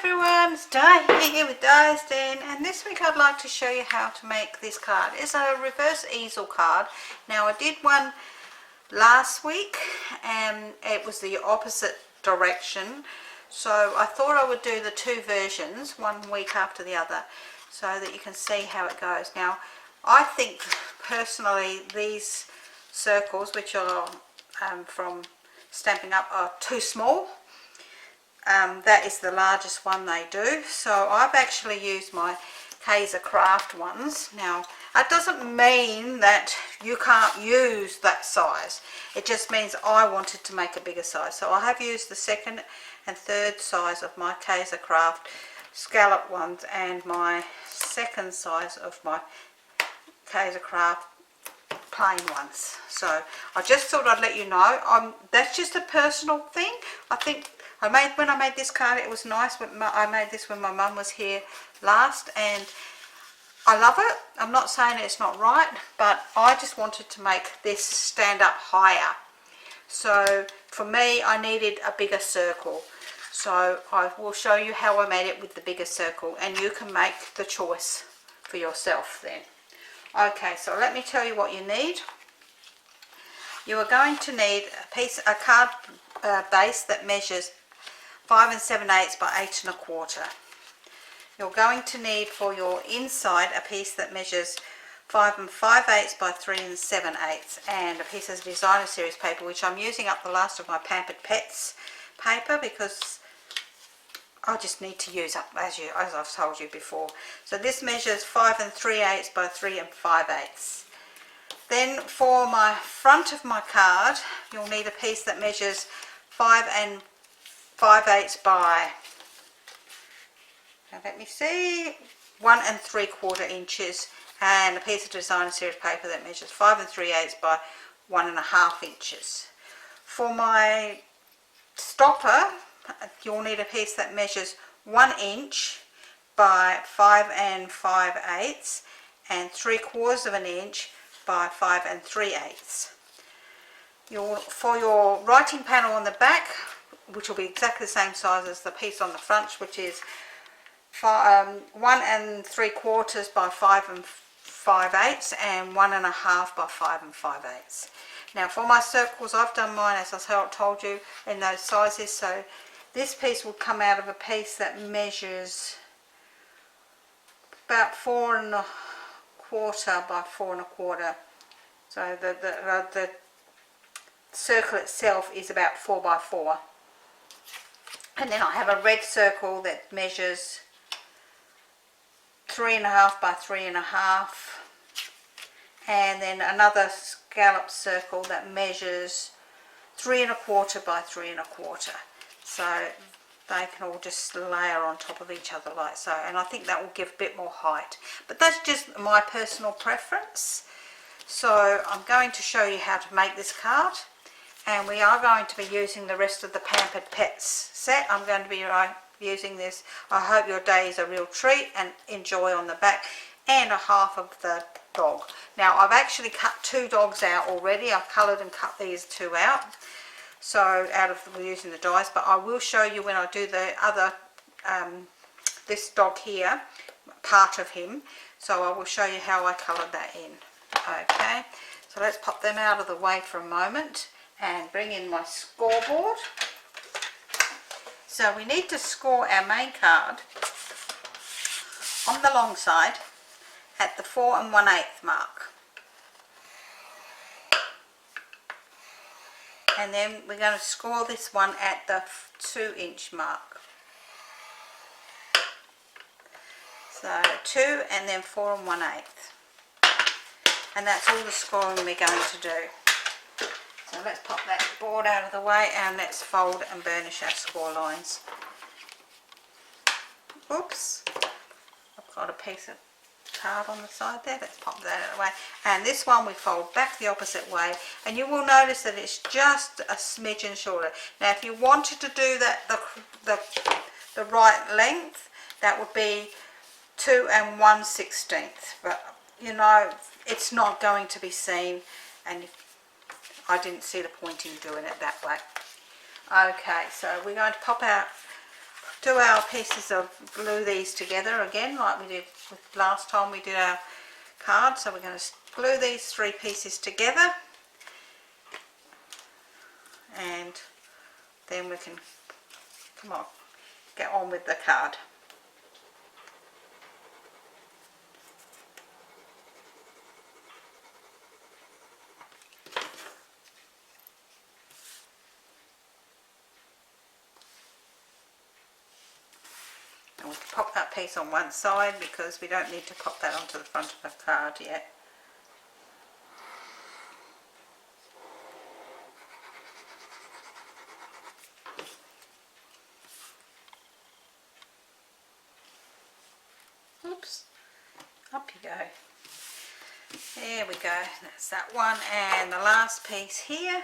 everyone, it's Diane here with Diane, and this week I'd like to show you how to make this card. It's a reverse easel card. Now I did one last week and it was the opposite direction, so I thought I would do the two versions, one week after the other, so that you can see how it goes. Now I think personally these circles, which are from Stampin' Up, are too small. That is the largest one they do, so I've actually used my Kaiser Craft ones. Now that doesn't mean that you can't use that size, it just means I wanted to make a bigger size, so I have used the second and third size of my Kaiser Craft scallop ones and my second size of my Kaiser Craft plain ones. So I just thought I'd let you know. That's just a personal thing. I think when I made this card, it was nice. I made this when my mum was here last, and I love it. I'm not saying it's not right, but I just wanted to make this stand up higher. So for me, I needed a bigger circle. So I will show you how I made it with the bigger circle, and you can make the choice for yourself then. Okay, so let me tell you what you need. You are going to need a card base that measures 5 7/8 by 8 1/4. You're going to need for your inside a piece that measures 5 5/8 by 3 7/8, and a piece of designer series paper, which I'm using up the last of my Pampered Pets paper because I just need to use up, as I've told you before. So this measures 5 3/8 by 3 5/8. Then for my front of my card, you'll need a piece that measures 5 5/8 by, now let me see, 1 3/4 inches, and a piece of designer series paper that measures 5 3/8 by 1 1/2 inches. For my stopper, you'll need a piece that measures 1 inch by 5 5/8 and 3/4 inch by 5 3/8. For your writing panel on the back, which will be exactly the same size as the piece on the front, which is 1 3/4 by 5 5/8 and 1 1/2 by 5 5/8. Now for my circles, I've done mine as I told you in those sizes. So this piece will come out of a piece that measures about 4 1/4 by 4 1/4. So the circle itself is about 4 by 4. And then I have a red circle that measures 3 1/2 by 3 1/2, and then another scallop circle that measures 3 1/4 by 3 1/4. So they can all just layer on top of each other like so, and I think that will give a bit more height, but that's just my personal preference. So I'm going to show you how to make this card, and we are going to be using the rest of the Pampered Pets set. I'm going to be using this. I hope your day is a real treat, and enjoy on the back, and a half of the dog. Now I've actually cut 2 dogs out already. I've coloured and cut these 2 out, so out of using the dies, but I will show you when I do the other this dog here, part of him, so I will show you how I coloured that in. Okay, so let's pop them out of the way for a moment and bring in my scoreboard. So we need to score our main card on the long side at the 4 1/8 mark, and then we're going to score this one at the 2 inch mark. So 2 and then 4 1/8, and that's all the scoring we're going to do. So let's pop that board out of the way, and let's fold and burnish our score lines. Oops, I've got a piece of card on the side there. Let's pop that out of the way, and this one we fold back the opposite way, and you will notice that it's just a smidgen shorter. Now if you wanted to do that the right length, that would be 2 1/16, but you know it's not going to be seen, and I didn't see the point in doing it that way. Okay, so we're going to do our pieces of glue these together again like we did with last time we did our card. So we're going to glue these 3 pieces together, and then we can get on with the card. And we can pop that piece on one side because we don't need to pop that onto the front of the card yet. Oops, up you go. There we go, that's that one, and the last piece here.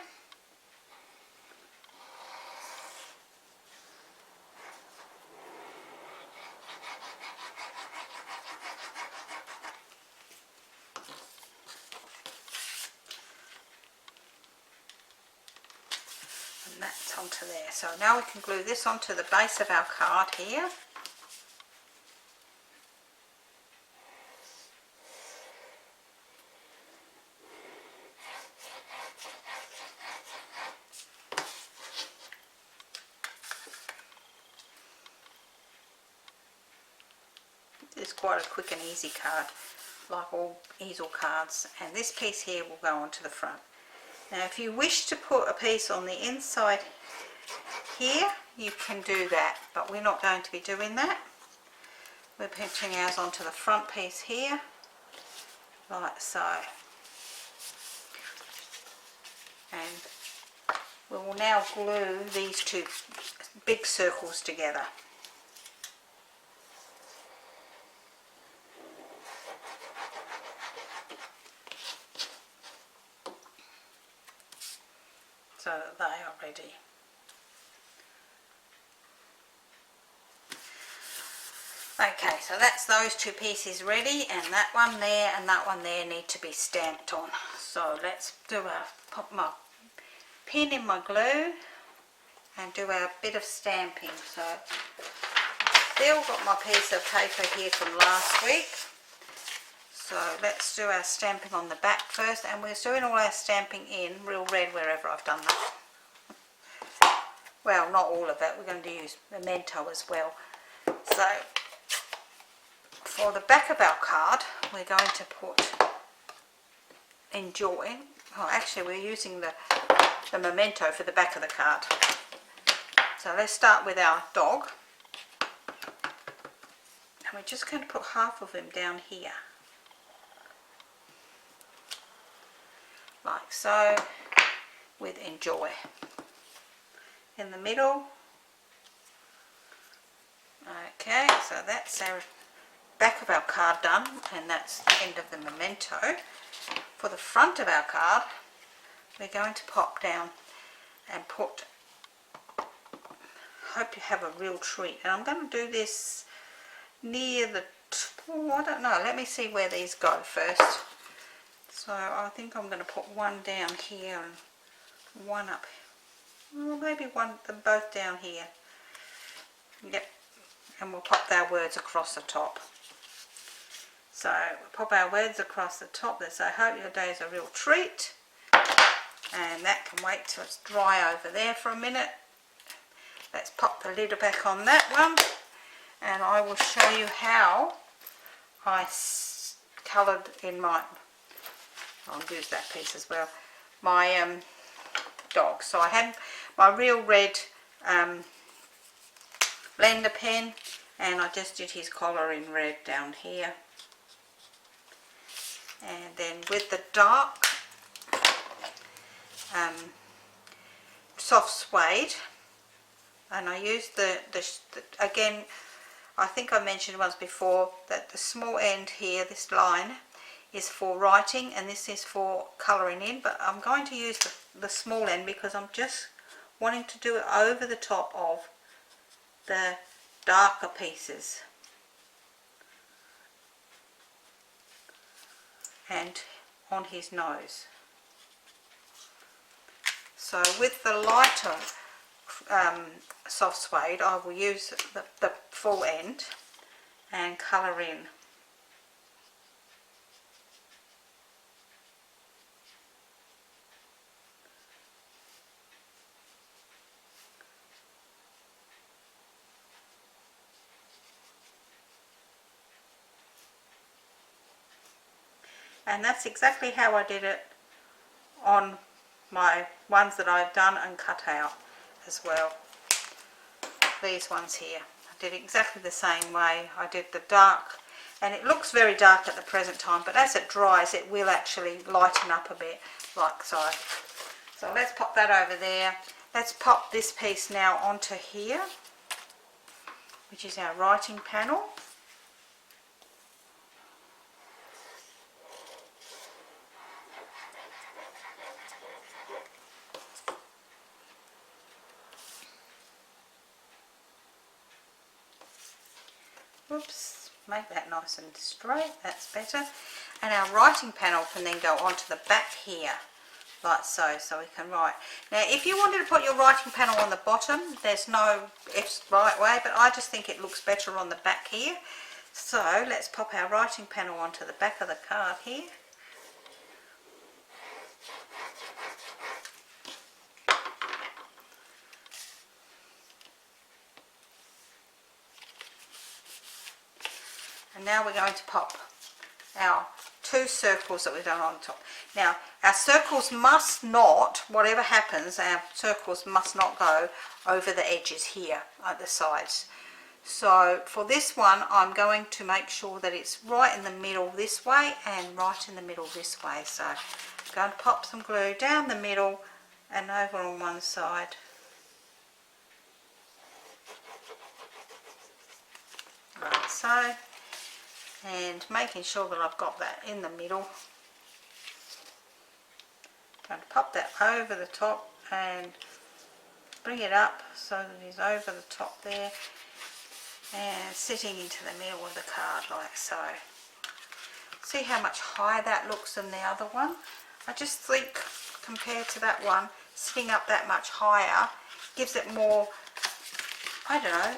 And that's onto there. So now we can glue this onto the base of our card here. It's quite a quick and easy card, like all easel cards, and this piece here will go onto the front. Now if you wish to put a piece on the inside here, you can do that, but we're not going to be doing that. We're pinching ours onto the front piece here, like so. And we will now glue these 2 big circles together. So that they are ready. Okay, so that's those 2 pieces ready, and that one there and that one there need to be stamped on. So let's pop my pin in my glue and do our bit of stamping. So I've still got my piece of paper here from last week. So let's do our stamping on the back first, and we're doing all our stamping in real red wherever I've done that. Well, not all of it, we're going to use memento as well. So for the back of our card, we're going to put enjoy. Oh, actually we're using the memento for the back of the card. So let's start with our dog. And we're just going to put half of him down here. Like so, with enjoy. In the middle. Okay, so that's our back of our card done, and that's the end of the memento. For the front of our card, we're going to pop down and put, hope you have a real treat. And I'm going to do this near the, I don't know, let me see where these go first. So I think I'm going to put one down here and one up, well, maybe them both down here. Yep, and we'll pop our words across the top. So we'll pop our words across the top that say, hope your day is a real treat. And that can wait till it's dry over there for a minute. Let's pop the lid back on that one, and I will show you how I coloured in my, I'll use that piece as well, my dog. So I had my real red blender pen, and I just did his collar in red down here. And then with the dark soft suede, and I used the again, I think I mentioned once before that the small end here, this line, is for writing and this is for colouring in, but I'm going to use the small end because I'm just wanting to do it over the top of the darker pieces. And on his nose. So with the lighter soft suede, I will use the full end and colour in. And that's exactly how I did it on my ones that I've done and cut out as well. These ones here, I did exactly the same way. I did the dark, and it looks very dark at the present time, but as it dries it will actually lighten up a bit, like so. So let's pop that over there. Let's pop this piece now onto here, which is our writing panel. Oops, make that nice and straight, that's better. And our writing panel can then go onto the back here, like so, so we can write. Now if you wanted to put your writing panel on the bottom, there's no right way, but I just think it looks better on the back here. So let's pop our writing panel onto the back of the card here. And now we're going to pop our 2 circles that we've done on top. Now our circles must not, whatever happens, our circles must not go over the edges here at the sides. So for this one I'm going to make sure that it's right in the middle this way and right in the middle this way. So I'm going to pop some glue down the middle and over on one side. Like so. And making sure that I've got that in the middle. I'm going to pop that over the top and bring it up so that it's over the top there and sitting into the middle of the card like so. See how much higher that looks than the other one? I just think compared to that one, sitting up that much higher gives it more, I don't know,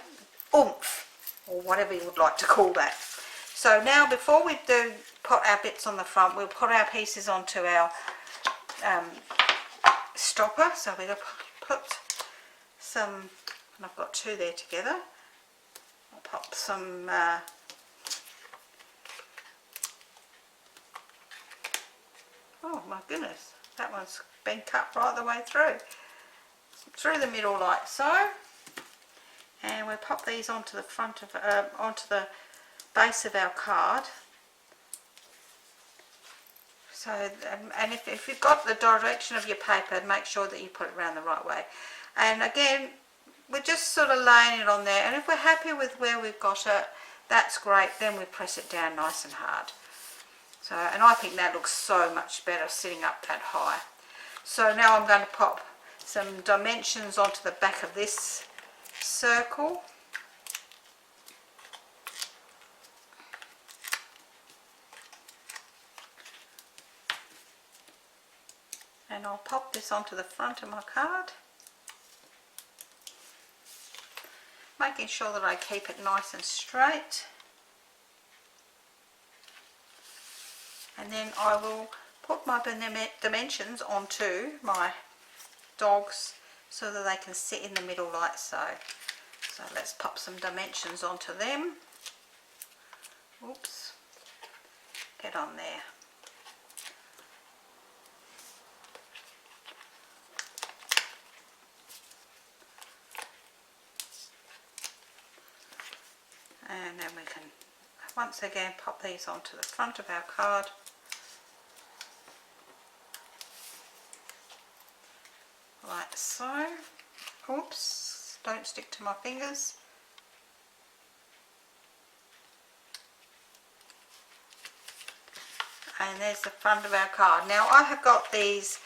oomph, or whatever you would like to call that. So now before we do put our bits on the front, we'll put our pieces onto our stopper. So we're going to put some, and I've got 2 there together. I'll pop some oh my goodness, that one's been cut right the way through the middle like so. And we'll pop these onto the front of onto the base of our card. So and if you've got the direction of your paper, make sure that you put it around the right way. And again, we're just sort of laying it on there, and if we're happy with where we've got it, that's great. Then we press it down nice and hard. So, and I think that looks so much better sitting up that high. So now I'm going to pop some dimensions onto the back of this circle. And I'll pop this onto the front of my card, making sure that I keep it nice and straight. And then I will put my dimensions onto my dogs so that they can sit in the middle like so. So let's pop some dimensions onto them. Oops, get on there. And then we can once again pop these onto the front of our card. Like so. Oops, don't stick to my fingers. And there's the front of our card. Now I have got these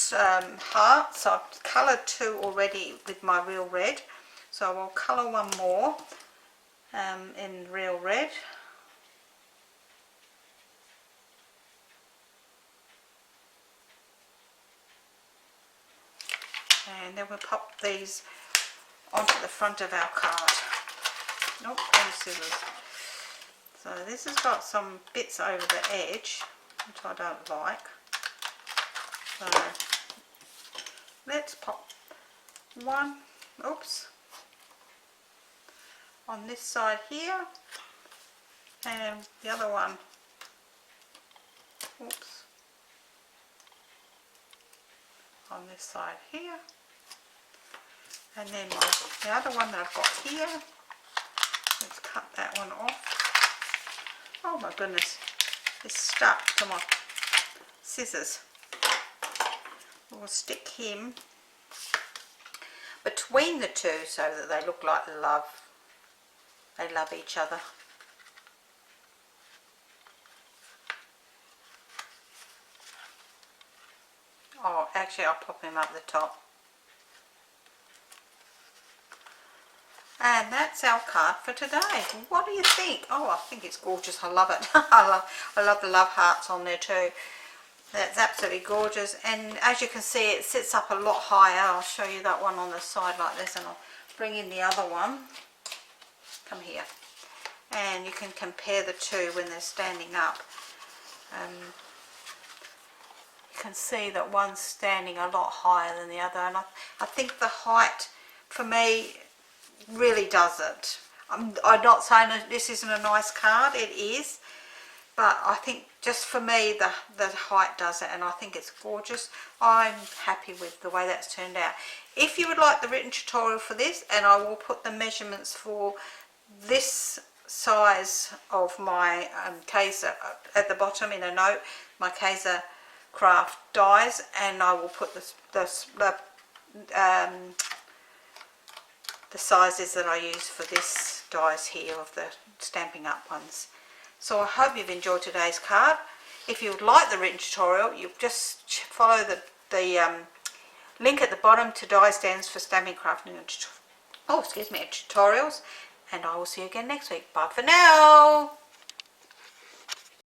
hearts. I've coloured 2 already with my real red. So I will colour one more in real red. And then we'll pop these onto the front of our card. Nope, and scissors. So this has got some bits over the edge, which I don't like. So let's pop one, oops, on this side here, and the other one, oops, on this side here, and then the other one that I've got here, let's cut that one off. Oh my goodness, it's stuck to my scissors. We'll stick him between the two so that they look like love. They love each other. Oh, actually I'll pop him up the top. And that's our card for today. What do you think? Oh, I think it's gorgeous. I love it. I love the love hearts on there too. That's absolutely gorgeous. And as you can see, it sits up a lot higher. I'll show you that one on the side like this, and I'll bring in the other one. Come here. And you can compare the two when they're standing up. You can see that one's standing a lot higher than the other. And I think the height, for me, really does it. I'm not saying that this isn't a nice card, it is, but I think just for me the height does it, and I think it's gorgeous. I'm happy with the way that's turned out. If you would like the written tutorial for this, and I will put the measurements for this size of my Kaiser at the bottom in a note, my Kaiser craft dies, and I will put the sizes that I use for this dies here of the Stampin' Up ones. So I hope you've enjoyed today's card. If you would like the written tutorial, you just follow the link at the bottom to die stands for stamping, crafting and tutorials, and I will see you again next week. Bye for now.